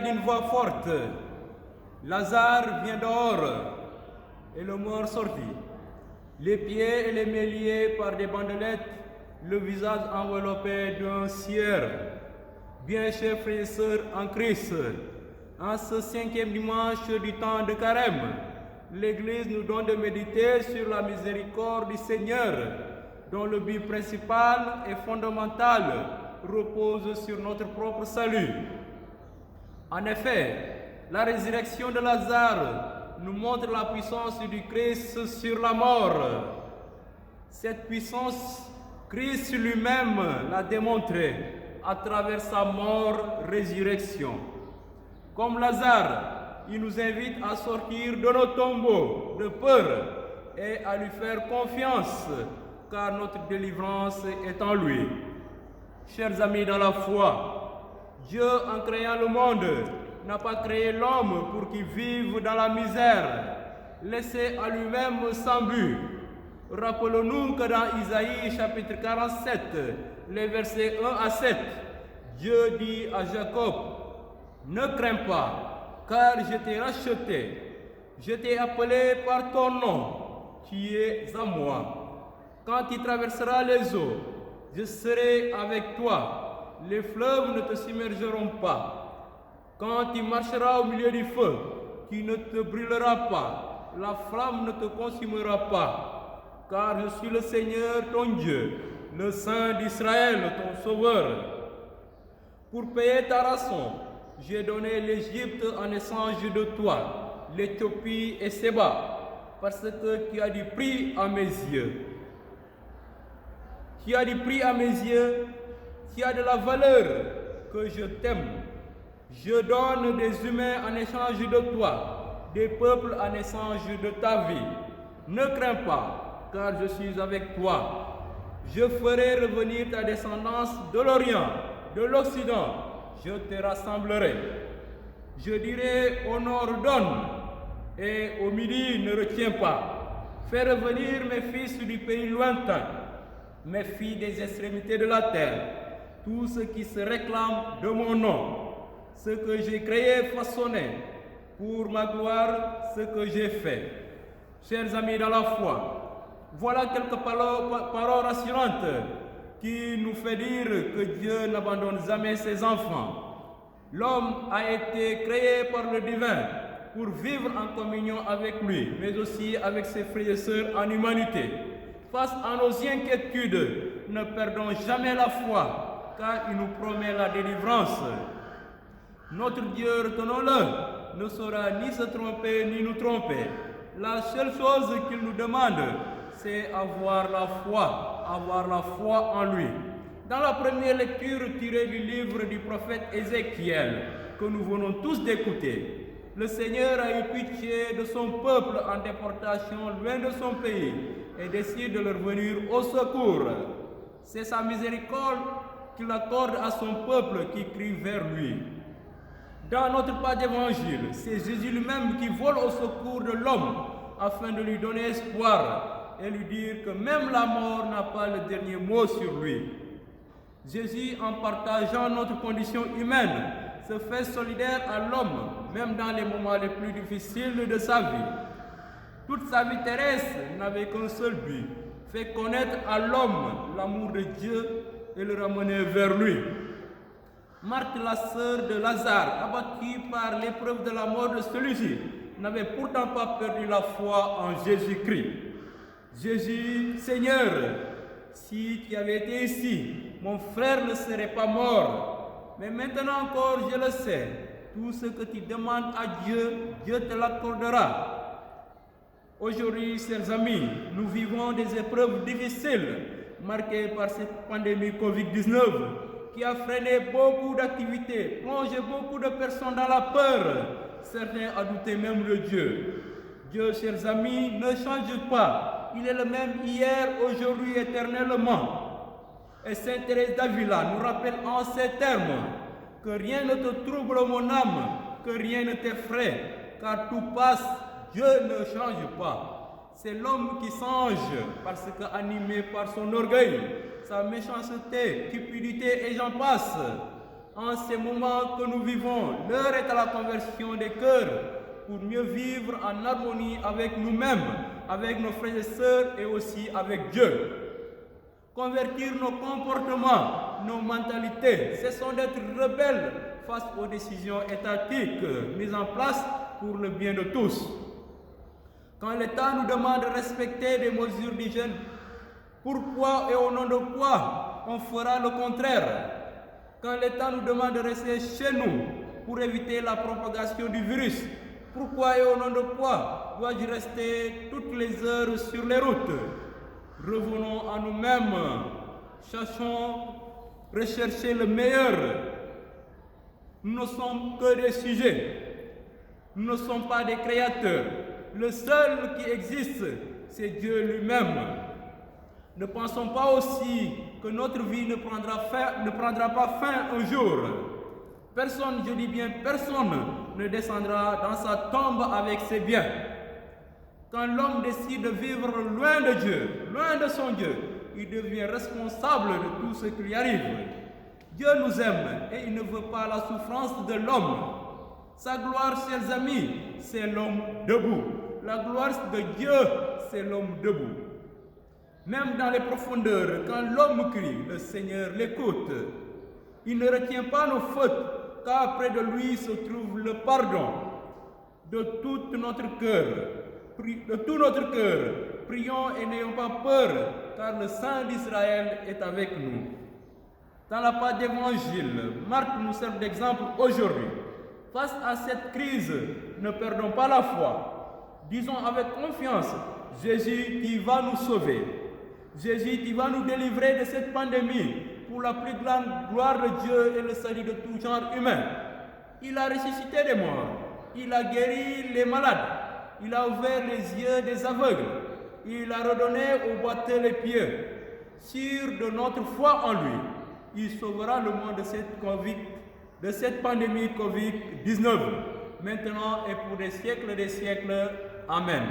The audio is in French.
D'une voix forte, Lazare vient dehors, et le mort sortit, les pieds et les mains liés par des bandelettes, le visage enveloppé d'un cierre. Bien, chers frères et sœurs en Christ, en ce 5e dimanche du temps de Carême, l'Église nous donne de méditer sur la miséricorde du Seigneur, dont le but principal et fondamental repose sur notre propre salut. En effet, la résurrection de Lazare nous montre la puissance du Christ sur la mort. Cette puissance, Christ lui-même l'a démontrée à travers sa mort-résurrection. Comme Lazare, il nous invite à sortir de nos tombeaux de peur et à lui faire confiance, car notre délivrance est en lui. Chers amis dans la foi, Dieu, en créant le monde, n'a pas créé l'homme pour qu'il vive dans la misère, laissé à lui-même sans but. Rappelons-nous que dans Isaïe chapitre 47, les versets 1 à 7, Dieu dit à Jacob, « Ne crains pas, car je t'ai racheté, je t'ai appelé par ton nom, qui es à moi. Quand tu traverseras les eaux, je serai avec toi. Les fleuves ne te submergeront pas. Quand tu marcheras au milieu du feu, qui ne te brûlera pas, la flamme ne te consumera pas. Car je suis le Seigneur ton Dieu, le Saint d'Israël, ton Sauveur. Pour payer ta rançon, j'ai donné l'Égypte en échange de toi, l'Éthiopie et Séba, parce que tu as du prix à mes yeux. Tu as du prix à mes yeux, tu as de la valeur, que je t'aime. Je donne des humains en échange de toi, des peuples en échange de ta vie. Ne crains pas, car je suis avec toi. Je ferai revenir ta descendance de l'Orient, de l'Occident. Je te rassemblerai. Je dirai au nord donne, et au midi ne retiens pas. Fais revenir mes fils du pays lointain, mes filles des extrémités de la terre, tous ceux qui se réclament de mon nom, ce que j'ai créé, façonné, pour ma gloire, ce que j'ai fait. Chers amis dans la foi, voilà quelques paroles rassurantes qui nous fait dire que Dieu n'abandonne jamais ses enfants. L'homme a été créé par le divin pour vivre en communion avec lui, mais aussi avec ses frères et sœurs en humanité. Face à nos inquiétudes, ne perdons jamais la foi, car il nous promet la délivrance. Notre Dieu, retenons-le, ne saura ni se tromper ni nous tromper. La seule chose qu'il nous demande, c'est avoir la foi en lui. Dans la première lecture tirée du livre du prophète Ézéchiel, que nous venons tous d'écouter, le Seigneur a eu pitié de son peuple en déportation loin de son pays et décide de leur venir au secours. C'est sa miséricorde qu'il accorde à son peuple qui crie vers lui. Dans notre page d'évangile, c'est Jésus lui-même qui vole au secours de l'homme afin de lui donner espoir et lui dire que même la mort n'a pas le dernier mot sur lui. Jésus, en partageant notre condition humaine, se fait solidaire à l'homme, même dans les moments les plus difficiles de sa vie. Toute sa vie terrestre n'avait qu'un seul but, faire connaître à l'homme l'amour de Dieu et le ramener vers lui. Marthe, la sœur de Lazare, abattue par l'épreuve de la mort de celui-ci, n'avait pourtant pas perdu la foi en Jésus-Christ. Jésus, Seigneur, si tu avais été ici, mon frère ne serait pas mort. Mais maintenant encore, je le sais, tout ce que tu demandes à Dieu, Dieu te l'accordera. Aujourd'hui, chers amis, nous vivons des épreuves difficiles, marquées par cette pandémie Covid-19, qui a freiné beaucoup d'activités, plongé beaucoup de personnes dans la peur, certains à douter même de Dieu. Dieu, chers amis, ne change pas. Il est le même hier, aujourd'hui, éternellement. Et Sainte Thérèse d'Avila nous rappelle en ces termes que rien ne te trouble mon âme, que rien ne t'effraie, car tout passe, Dieu ne change pas. C'est l'homme qui change parce qu'animé par son orgueil, sa méchanceté, cupidité et j'en passe. En ces moments que nous vivons, l'heure est à la conversion des cœurs pour mieux vivre en harmonie avec nous-mêmes, avec nos frères et sœurs et aussi avec Dieu. Convertir nos comportements, nos mentalités, cessons d'être rebelles face aux décisions étatiques mises en place pour le bien de tous. Quand l'État nous demande de respecter des mesures d'hygiène, pourquoi et au nom de quoi on fera le contraire? Quand l'État nous demande de rester chez nous pour éviter la propagation du virus, pourquoi et au nom de quoi dois-je rester toutes les heures sur les routes? Revenons à nous-mêmes, rechercher le meilleur. Nous ne sommes que des sujets, nous ne sommes pas des créateurs. Le seul qui existe, c'est Dieu lui-même. Ne pensons pas aussi que notre vie ne prendra pas fin un jour. Personne, je dis bien personne, ne descendra dans sa tombe avec ses biens. Quand l'homme décide de vivre loin de Dieu, loin de son Dieu, il devient responsable de tout ce qui lui arrive. Dieu nous aime et il ne veut pas la souffrance de l'homme. Sa gloire, chers amis, c'est l'homme debout. La gloire de Dieu, c'est l'homme debout. Même dans les profondeurs, quand l'homme crie, le Seigneur l'écoute. Il ne retient pas nos fautes, car près de lui se trouve le pardon. De tout notre cœur, prions et n'ayons pas peur, car le Saint d'Israël est avec nous. Dans la page d'Évangile, Marc nous sert d'exemple aujourd'hui. Face à cette crise, ne perdons pas la foi. Disons avec confiance, Jésus, tu vas nous sauver. Jésus, tu vas nous délivrer de cette pandémie pour la plus grande gloire de Dieu et le salut de tout genre humain. Il a ressuscité des morts, il a guéri les malades, il a ouvert les yeux des aveugles, il a redonné aux boiteux les pieds. Sûr de notre foi en lui, il sauvera le monde de cette pandémie Covid-19, maintenant et pour des siècles. Amen.